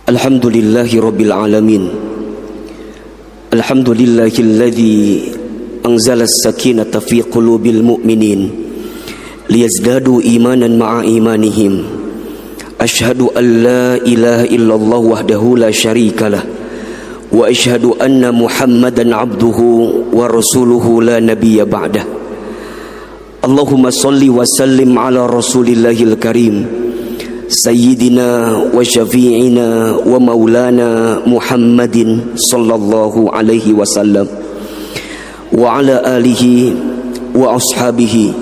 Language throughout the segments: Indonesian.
Alhamdulillahi Rabbil Alamin. Alhamdulillahilladzi anzala as-sakinata fi qulubil mu'minin liyazdadu imanan ma'a imanihim. Ashhadu an la ilaha illallah wahdahu la syarikalah wa ashhadu anna Muhammadan abduhu wa rasuluhu la nabiyya ba'dah. Allahumma salli wa sallim ala rasulillahil karim Sayyidina wa syafi'ina wa maulana Muhammadin sallallahu alaihi wasallam wa ala alihi wa ashabihi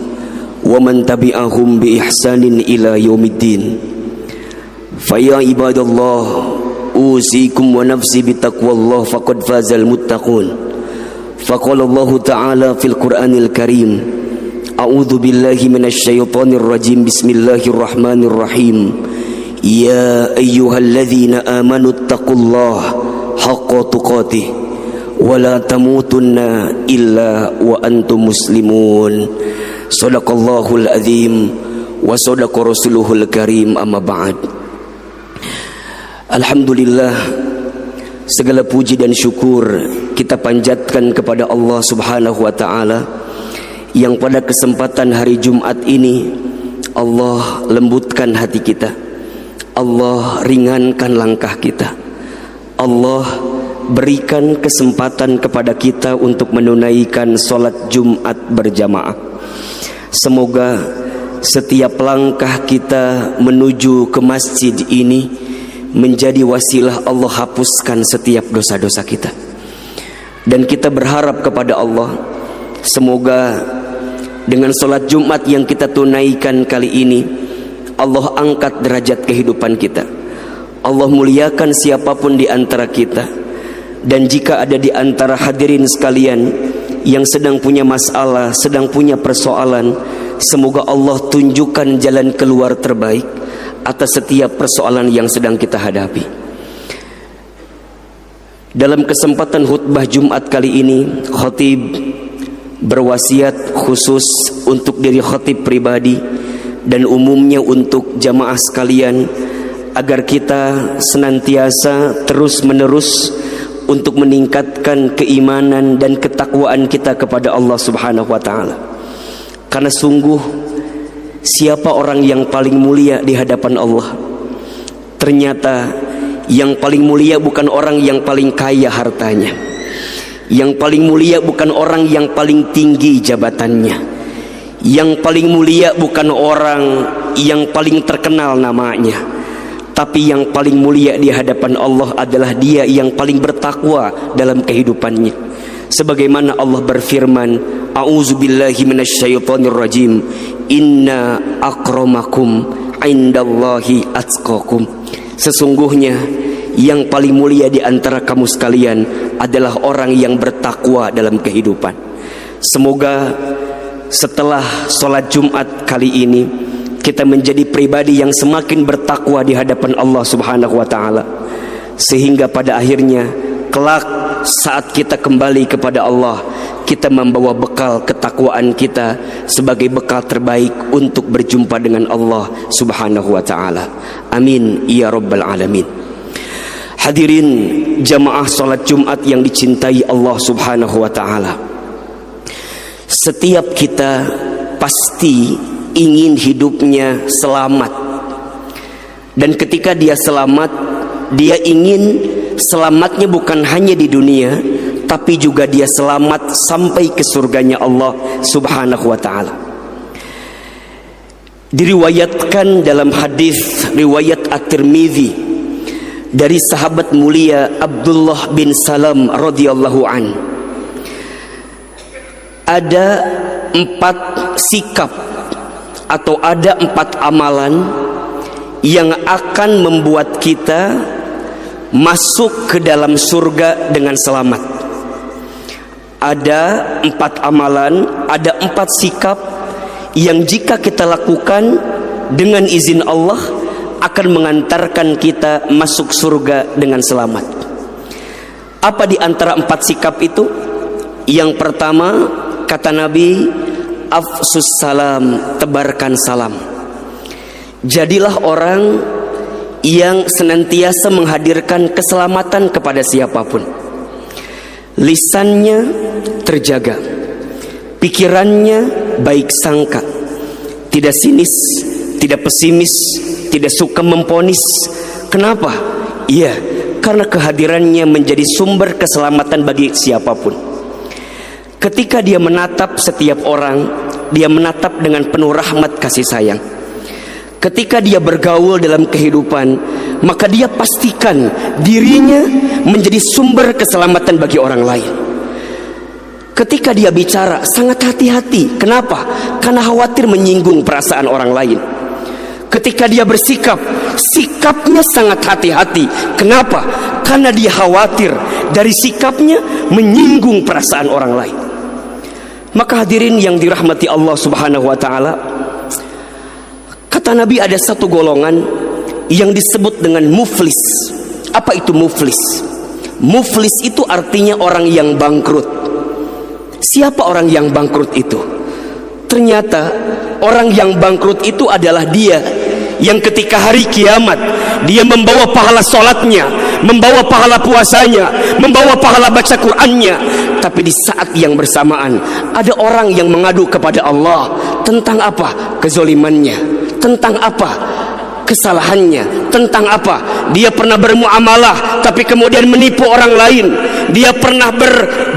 wa man tabi'ahum bi ihsanin ila yaumiddin. Fa ya ibadallah, usikum wa nafsi bitaqwallah faqad fazal muttaqun. Faqala Allah ta'ala fil Qur'anil Karim, a'udzu billahi minasy syaithanir rajim. Bismillahirrahmanirrahim. Ya ayyuhalladzina amanu taqullaha haqqa tuqatih wa la tamutunna illa wa antum muslimun. Shadaqallahul azim wa shadaqa rasuluhul karim. Amma ba'd. Alhamdulillah, segala puji dan syukur kita panjatkan kepada Allah Subhanahu wa taala yang pada kesempatan hari Jumat ini Allah lembutkan hati kita, Allah ringankan langkah kita, Allah berikan kesempatan kepada kita untuk menunaikan sholat Jumat berjamaah. Semoga setiap langkah kita menuju ke masjid ini menjadi wasilah Allah hapuskan setiap dosa-dosa kita. Dan kita berharap kepada Allah, semoga dengan sholat Jumat yang kita tunaikan kali ini, Allah angkat derajat kehidupan kita, Allah muliakan siapapun di antara kita. Dan jika ada di antara hadirin sekalian yang sedang punya masalah, sedang punya persoalan, semoga Allah tunjukkan jalan keluar terbaik atas setiap persoalan yang sedang kita hadapi. Dalam kesempatan khutbah Jumat kali ini, khatib berwasiat khusus untuk diri khatib pribadi dan umumnya untuk jamaah sekalian, agar kita senantiasa terus menerus untuk meningkatkan keimanan dan ketakwaan kita kepada Allah Subhanahu wa taala. Karena sungguh, siapa orang yang paling mulia di hadapan Allah? Ternyata yang paling mulia bukan orang yang paling kaya hartanya, yang paling mulia bukan orang yang paling tinggi jabatannya, yang paling mulia bukan orang yang paling terkenal namanya, tapi yang paling mulia di hadapan Allah adalah dia yang paling bertakwa dalam kehidupannya. Sebagaimana Allah berfirman, a'udzubillahi minasyaitonir rajim, inna akramakum indallahi atqakum. Sesungguhnya yang paling mulia di antara kamu sekalian adalah orang yang bertakwa dalam kehidupan. Semoga setelah sholat Jumat kali ini kita menjadi pribadi yang semakin bertakwa di hadapan Allah Subhanahu wa taala, sehingga pada akhirnya kelak saat kita kembali kepada Allah, kita membawa bekal ketakwaan kita sebagai bekal terbaik untuk berjumpa dengan Allah Subhanahu wa taala. Amin ya rabbal alamin. Hadirin jamaah salat Jumat yang dicintai Allah Subhanahu wa taala, setiap kita pasti ingin hidupnya selamat. Dan ketika dia selamat, dia ingin selamatnya bukan hanya di dunia, tapi juga dia selamat sampai ke surganya Allah Subhanahu wa taala. Diriwayatkan dalam hadis riwayat At-Tirmidzi dari sahabat mulia Abdullah bin Salam radhiyallahu an, ada 4 sikap atau ada 4 amalan yang akan membuat kita masuk ke dalam surga dengan selamat. Ada 4 amalan, ada 4 sikap yang jika kita lakukan dengan izin Allah akan mengantarkan kita masuk surga dengan selamat. Apa di antara 4 sikap itu? Yang pertama, kata Nabi, afsus salam, tebarkan salam. Jadilah orang yang senantiasa menghadirkan keselamatan kepada siapapun. Lisannya terjaga, pikirannya baik sangka, tidak sinis, tidak pesimis, tidak suka memponis. Kenapa? Iya, karena kehadirannya menjadi sumber keselamatan bagi siapapun. Ketika dia menatap setiap orang, dia menatap dengan penuh rahmat kasih sayang. Ketika dia bergaul dalam kehidupan, maka dia pastikan dirinya menjadi sumber keselamatan bagi orang lain. Ketika dia bicara, sangat hati-hati. Kenapa? Karena khawatir menyinggung perasaan orang lain. Ketika dia bersikap, sikapnya sangat hati-hati. Kenapa? Karena dia khawatir dari sikapnya menyinggung perasaan orang lain. Maka hadirin yang dirahmati Allah Subhanahu wa taala, kata Nabi ada satu golongan yang disebut dengan muflis. Apa itu muflis? Muflis itu artinya orang yang bangkrut. Siapa orang yang bangkrut itu? Ternyata orang yang bangkrut itu adalah dia yang ketika hari kiamat dia membawa pahala sholatnya, membawa pahala puasanya, membawa pahala baca Qur'annya, tapi di saat yang bersamaan ada orang yang mengadu kepada Allah tentang apa? Kezolimannya, tentang apa? Kesalahannya, tentang apa? Dia pernah bermuamalah tapi kemudian menipu orang lain. Dia pernah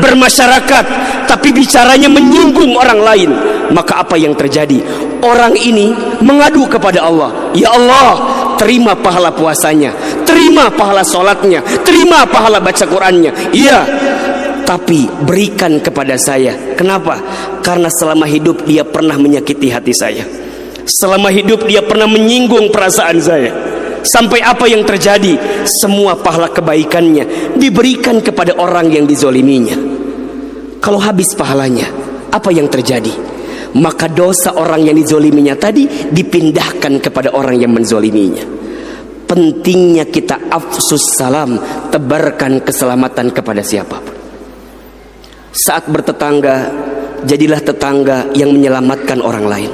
bermasyarakat tapi bicaranya menyinggung orang lain. Maka apa yang terjadi? Orang ini mengadu kepada Allah, ya Allah, terima pahala puasanya, terima pahala sholatnya, terima pahala baca Qur'annya. Iya, tapi berikan kepada saya. Kenapa? Karena selama hidup dia pernah menyakiti hati saya. Selama hidup dia pernah menyinggung perasaan saya. Sampai apa yang terjadi? Semua pahala kebaikannya diberikan kepada orang yang dizoliminya. Kalau habis pahalanya, apa yang terjadi? Maka dosa orang yang dizoliminya tadi dipindahkan kepada orang yang menzoliminya. Pentingnya kita afsus salam, tebarkan keselamatan kepada siapapun. Saat bertetangga, jadilah tetangga yang menyelamatkan orang lain.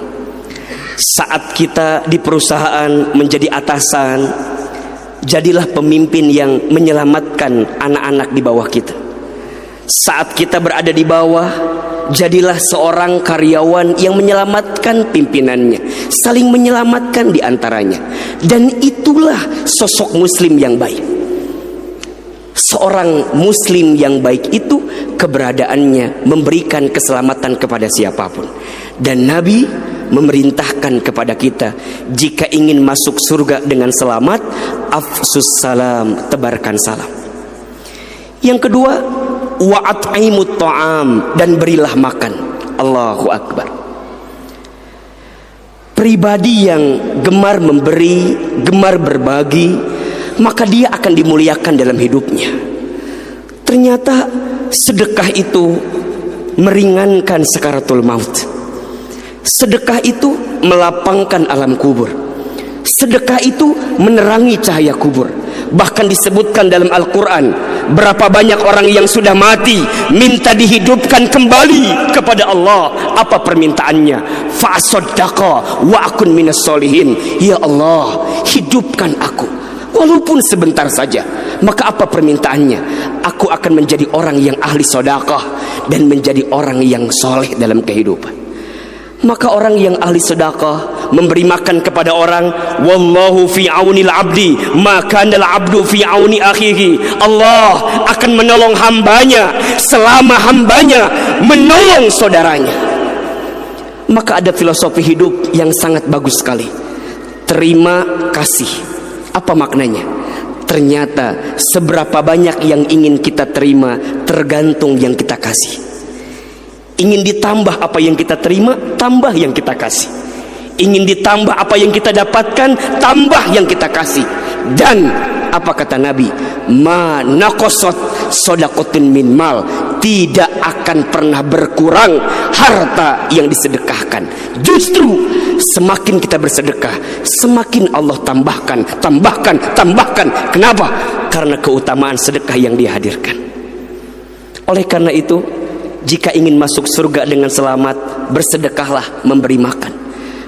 Saat kita di perusahaan menjadi atasan, jadilah pemimpin yang menyelamatkan anak-anak di bawah kita. Saat kita berada di bawah, jadilah seorang karyawan yang menyelamatkan pimpinannya, saling menyelamatkan di antaranya. Dan itulah sosok muslim yang baik. Seorang muslim yang baik itu keberadaannya memberikan keselamatan kepada siapapun. Dan Nabi memerintahkan kepada kita, jika ingin masuk surga dengan selamat, afsus salam, tebarkan salam. Yang kedua, wa'at'imut ta'am, dan berilah makan. Allahu Akbar. Pribadi yang gemar memberi, gemar berbagi, maka dia akan dimuliakan dalam hidupnya. Ternyata sedekah itu meringankan sakaratul maut. Sedekah itu melapangkan alam kubur. Sedekah itu menerangi cahaya kubur. Bahkan disebutkan dalam Al-Quran, berapa banyak orang yang sudah mati minta dihidupkan kembali kepada Allah. Apa permintaannya? Fa'asaddaqa wa akun minas solihin. Ya Allah, hidupkan aku walaupun sebentar saja. Maka apa permintaannya? Aku akan menjadi orang yang ahli sedekah dan menjadi orang yang soleh dalam kehidupan. Maka orang yang ahli sedekah memberi makan kepada orang, wallahu fi aunil abdi maka al abdu fi auni akhihi. Allah akan menolong hambanya selama hambanya menolong saudaranya. Maka ada filosofi hidup yang sangat bagus sekali, terima kasih. Apa maknanya? Ternyata seberapa banyak yang ingin kita terima tergantung yang kita kasih. Ingin ditambah apa yang kita terima, tambah yang kita kasih. Ingin ditambah apa yang kita dapatkan, tambah yang kita kasih. Dan apa kata Nabi? Ma naqasat shadaqatun min mal, tidak akan pernah berkurang harta yang disedekahkan. Justru semakin kita bersedekah, semakin Allah tambahkan, tambahkan, tambahkan. Kenapa? Karena keutamaan sedekah yang dihadirkan. Oleh karena itu, jika ingin masuk surga dengan selamat, bersedekahlah memberi makan.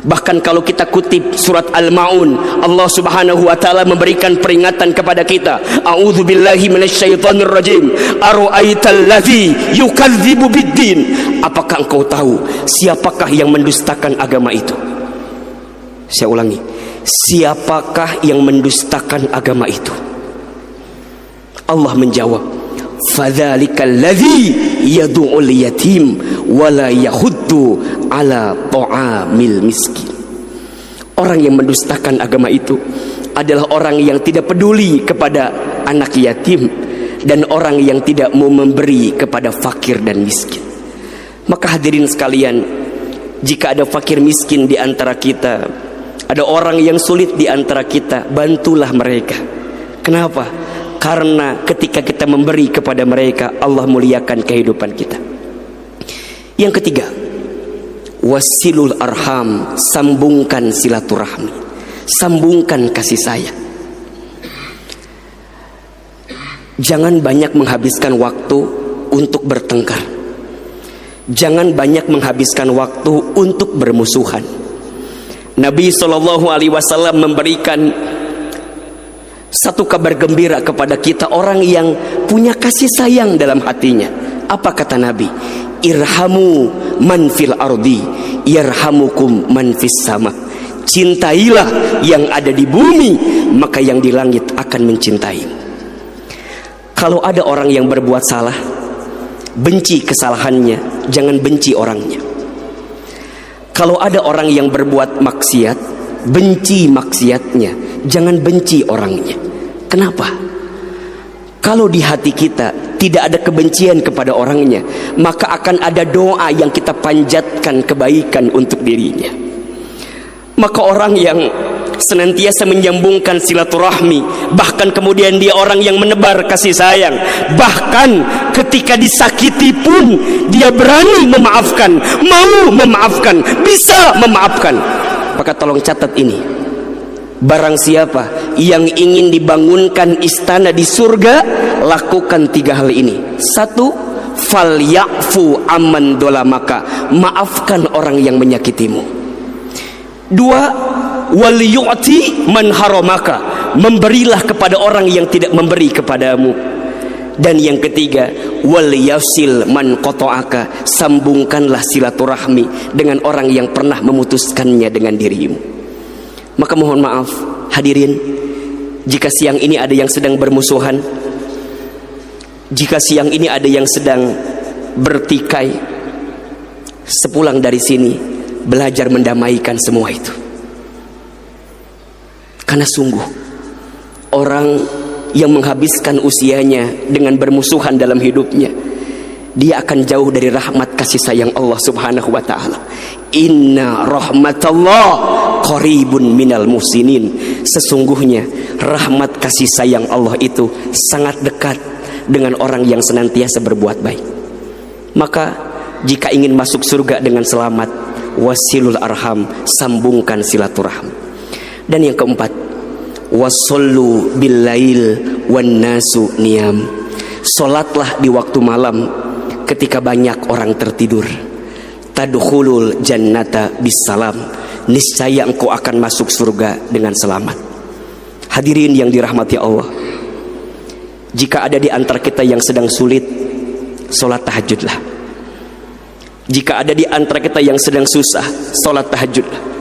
Bahkan kalau kita kutip surat Al-Maun, Allah Subhanahu wa taala memberikan peringatan kepada kita, a'udzubillahi minasyaitonir rajim, ara'aital ladzi yukadzibu biddin. Apakah engkau tahu siapakah yang mendustakan agama itu? Saya ulangi, siapakah yang mendustakan agama itu? Allah menjawab, fadzalikal ladzi yad'ul yatim wala yahuddu ala ta'amil miskin. Orang yang mendustakan agama itu adalah orang yang tidak peduli kepada anak yatim dan orang yang tidak mau memberi kepada fakir dan miskin. Maka hadirin sekalian, jika ada fakir miskin di antara kita, ada orang yang sulit di antara kita, bantulah mereka. Kenapa? Karena ketika kita memberi kepada mereka, Allah muliakan kehidupan kita. Yang ketiga, wasilul arham, sambungkan silaturahmi, sambungkan kasih sayang. Jangan banyak menghabiskan waktu untuk bertengkar. Jangan banyak menghabiskan waktu untuk bermusuhan. Nabi SAW memberikan satu kabar gembira kepada kita, orang yang punya kasih sayang dalam hatinya. Apa kata Nabi? Irhamu man fil ardi yarhamukum man fis sama. Cintailah yang ada di bumi, maka yang di langit akan mencintai. Kalau ada orang yang berbuat salah, benci kesalahannya, jangan benci orangnya. Kalau ada orang yang berbuat maksiat, benci maksiatnya, jangan benci orangnya. Kenapa? Kalau di hati kita tidak ada kebencian kepada orangnya, maka akan ada doa yang kita panjatkan kebaikan untuk dirinya. Maka orang yang senantiasa menyambungkan silaturahmi, bahkan kemudian dia orang yang menebar kasih sayang, bahkan ketika disakiti pun dia berani memaafkan, mau memaafkan, bisa memaafkan. Maka tolong catat ini, barang siapa yang ingin dibangunkan istana di surga, lakukan 3 hal ini. 1, falyafu amman dolamaka, maafkan orang yang menyakitimu. 2, waliyu'ti man haramaka, memberilah kepada orang yang tidak memberi kepadamu. Dan yang ketiga, waliyasil man qata'aka, sambungkanlah silaturahmi dengan orang yang pernah memutuskannya dengan dirimu. Maka mohon maaf hadirin, jika siang ini ada yang sedang bermusuhan, jika siang ini ada yang sedang bertikai, sepulang dari sini belajar mendamaikan semua itu. Karena sungguh orang yang menghabiskan usianya dengan bermusuhan dalam hidupnya, dia akan jauh dari rahmat kasih sayang Allah Subhanahu wa taala. Inna rahmatallah qaribun minal muhsinin. Sesungguhnya rahmat kasih sayang Allah itu sangat dekat dengan orang yang senantiasa berbuat baik. Maka jika ingin masuk surga dengan selamat, wasilul arham, sambungkan silaturahmi. Dan yang keempat, wasollu billail wan nasu niyam, solatlah di waktu malam ketika banyak orang tertidur. Tadkhulul jannata bisalam, niscaya engkau akan masuk surga dengan selamat. Hadirin yang dirahmati Allah, jika ada di antara kita yang sedang sulit, solat tahajudlah. Jika ada di antara kita yang sedang susah, solat tahajudlah.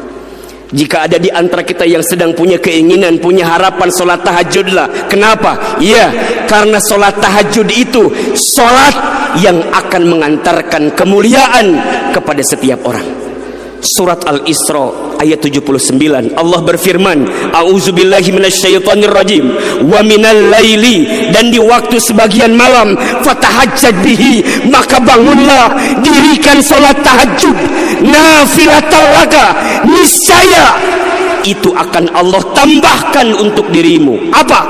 Jika ada di antara kita yang sedang punya keinginan, punya harapan, solat tahajudlah. Kenapa? Iya, karena solat tahajud itu solat yang akan mengantarkan kemuliaan kepada setiap orang. Surat Al-Isra ayat 79, Allah berfirman, a'udzubillahi minasyaitonir rajim, wa minal laili, dan di waktu sebagian malam, fatahajjad bihi, maka bangunlah, dirikan salat tahajud, nafilatan laka, niscaya itu akan Allah tambahkan untuk dirimu. Apa?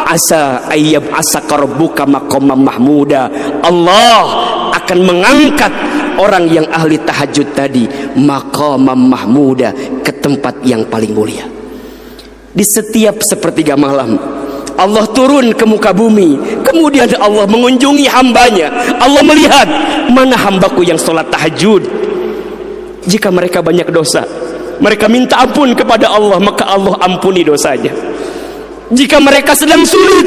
Asa ayyab asaka rabbuka maqamam mahmuda, Allah akan mengangkat orang yang ahli tahajud tadi maqamam mahmuda, ke tempat yang paling mulia. Di setiap sepertiga malam Allah turun ke muka bumi, kemudian Allah mengunjungi hambanya. Allah melihat mana hambaku yang sholat tahajud. Jika mereka banyak dosa, mereka minta ampun kepada Allah, maka Allah ampuni dosanya. Jika mereka sedang sulit,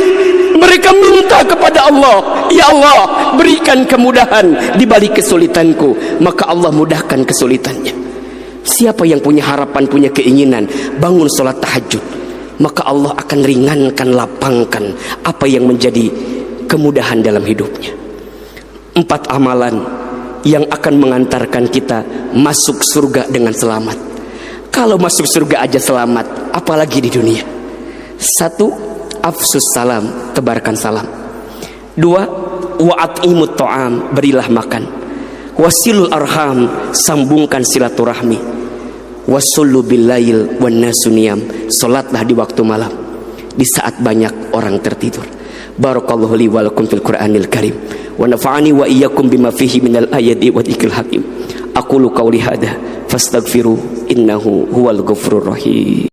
mereka minta kepada Allah, ya Allah berikan kemudahan di balik kesulitanku, maka Allah mudahkan kesulitannya. Siapa yang punya harapan, punya keinginan bangun sholat tahajud, maka Allah akan ringankan, lapangkan apa yang menjadi kemudahan dalam hidupnya. 4 amalan yang akan mengantarkan kita masuk surga dengan selamat. Kalau masuk surga aja selamat, apalagi di dunia. 1. Afsus salam, tebarkan salam. 2. Wa'at'imut ta'am, berilah makan. Wasilul arham, sambungkan silaturahmi. Wasullu billail wan nasu niyam, salatlah di waktu malam, di saat banyak orang tertidur. Barakallahu li wa lakum fil Qur'anil Karim wa nafa'ani wa iyyakum bima fihi minal ayati wa dzikril hakim. Aqulu qawli hadza fastaghfiru innahu huwal ghafurur rahim.